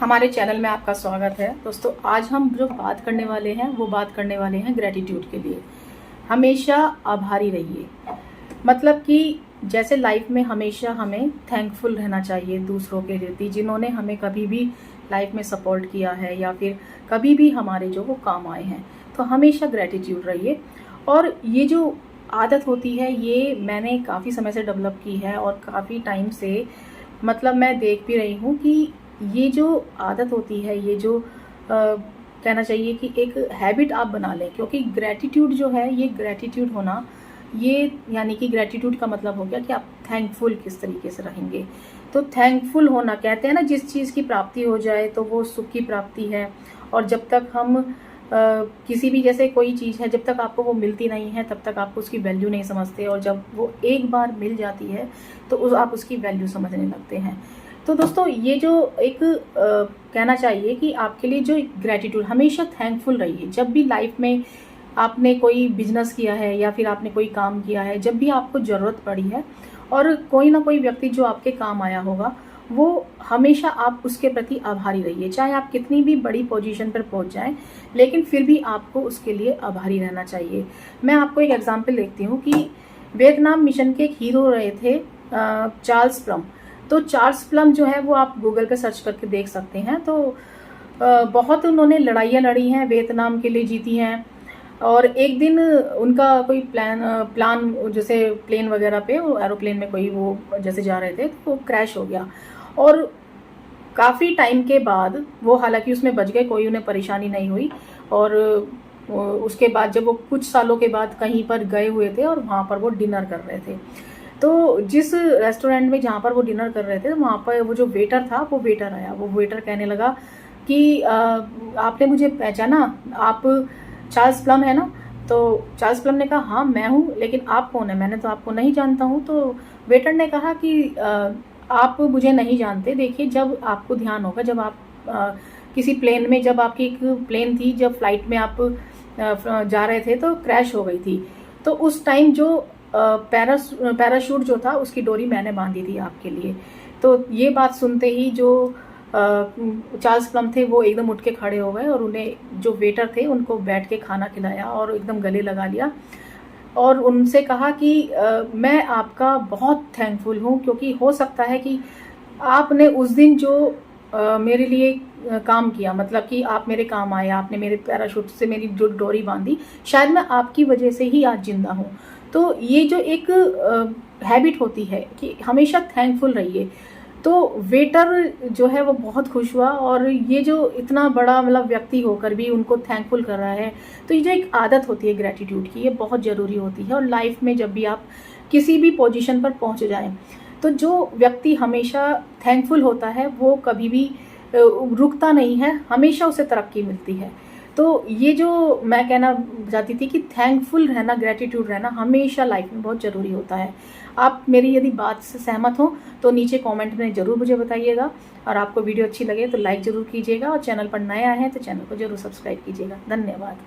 हमारे चैनल में आपका स्वागत है। दोस्तों, आज हम जो बात करने वाले हैं वो बात करने वाले हैं ग्रेटिट्यूड के लिए। हमेशा आभारी रहिए। मतलब कि जैसे लाइफ में हमेशा हमें थैंकफुल रहना चाहिए दूसरों के प्रति, जिन्होंने हमें कभी भी लाइफ में सपोर्ट किया है या फिर कभी भी हमारे जो वो काम आए हैं, तो हमेशा ग्रेटिट्यूड रहिए। और ये जो आदत होती है ये मैंने काफ़ी समय से डेवलप की है और काफ़ी टाइम से मतलब मैं देख भी रही हूँ कि ये जो आदत होती है, ये जो कहना चाहिए कि एक हैबिट आप बना लें। क्योंकि ग्रेटिट्यूड जो है, ये ग्रेटिट्यूड होना, ये यानी कि ग्रेटिट्यूड का मतलब हो गया कि आप थैंकफुल किस तरीके से रहेंगे। तो थैंकफुल होना, कहते हैं ना, जिस चीज़ की प्राप्ति हो जाए तो वो सुख की प्राप्ति है। और जब तक हम किसी भी, जैसे कोई चीज़ है, जब तक आपको वो मिलती नहीं है तब तक आपको उसकी वैल्यू नहीं समझते, और जब वो एक बार मिल जाती है तो आप उसकी वैल्यू समझने लगते हैं। तो दोस्तों, ये जो एक कहना चाहिए कि आपके लिए जो ग्रेटिट्यूड, हमेशा थैंकफुल रहिए। जब भी लाइफ में आपने कोई बिजनेस किया है या फिर आपने कोई काम किया है, जब भी आपको ज़रूरत पड़ी है और कोई ना कोई व्यक्ति जो आपके काम आया होगा, वो हमेशा आप उसके प्रति आभारी रहिए। चाहे आप कितनी भी बड़ी पोजीशन पर पहुंच जाएं, लेकिन फिर भी आपको उसके लिए आभारी रहना चाहिए। मैं आपको एक एग्जांपल देखती हूँ कि वियतनाम मिशन के एक हीरो रहे थे चार्ल्स प्लम। तो चार्ल्स प्लम जो है वो आप गूगल पे सर्च करके देख सकते हैं। तो बहुत उन्होंने लड़ाइयाँ लड़ी हैं, वियतनाम के लिए जीती हैं। और एक दिन उनका कोई प्लान जैसे प्लेन वगैरह पे, वो एरोप्लेन में कोई वो जैसे जा रहे थे तो वो क्रैश हो गया। और काफ़ी टाइम के बाद वो, हालांकि उसमें बच गए, कोई उन्हें परेशानी नहीं हुई। और उसके बाद जब वो कुछ सालों के बाद कहीं पर गए हुए थे और वहाँ पर वो डिनर कर रहे थे, तो जिस रेस्टोरेंट में जहाँ पर वो डिनर कर रहे थे, वहाँ पर वो जो वेटर था, वो वेटर आया। वो वेटर कहने लगा कि आपने मुझे पहचाना, आप चार्ल्स प्लम है ना? तो चार्ल्स प्लम ने कहा, हाँ मैं हूँ, लेकिन आप कौन है? मैंने तो आपको नहीं जानता हूँ। तो वेटर ने कहा कि आप मुझे नहीं जानते। देखिए, जब आपको ध्यान होगा, जब आप किसी प्लेन में, जब आपकी एक प्लेन थी, जब फ्लाइट में आप जा रहे थे तो क्रैश हो गई थी, तो उस टाइम जो पैराशूट जो था उसकी डोरी मैंने बांधी थी आपके लिए। तो ये बात सुनते ही जो चार्ल्स प्लम थे वो एकदम उठ के खड़े हो गए और उन्हें, जो वेटर थे, उनको बैठ के खाना खिलाया और एकदम गले लगा लिया और उनसे कहा कि मैं आपका बहुत थैंकफुल हूँ, क्योंकि हो सकता है कि आपने उस दिन जो मेरे लिए काम किया, मतलब कि आप मेरे काम आए, आपने मेरे पैराशूट से मेरी जो डोरी बांधी, शायद मैं आपकी वजह से ही आज जिंदा हूँ। तो ये जो एक हैबिट होती है कि हमेशा थैंकफुल रहिए। तो वेटर जो है वो बहुत खुश हुआ, और ये जो इतना बड़ा मतलब व्यक्ति होकर भी उनको थैंकफुल कर रहा है। तो ये जो एक आदत होती है ग्रेटिट्यूड की, ये बहुत ज़रूरी होती है। और लाइफ में जब भी आप किसी भी पोजीशन पर पहुंच जाएं, तो जो व्यक्ति हमेशा थैंकफुल होता है वो कभी भी रुकता नहीं है, हमेशा उसे तरक्की मिलती है। तो ये जो मैं कहना चाहती थी कि थैंकफुल रहना, ग्रेटिट्यूड रहना हमेशा लाइफ में बहुत ज़रूरी होता है। आप मेरी यदि बात से सहमत हो तो नीचे कमेंट में ज़रूर मुझे बताइएगा, और आपको वीडियो अच्छी लगे तो लाइक ज़रूर कीजिएगा, और चैनल पर नया है तो चैनल को ज़रूर सब्सक्राइब कीजिएगा। धन्यवाद।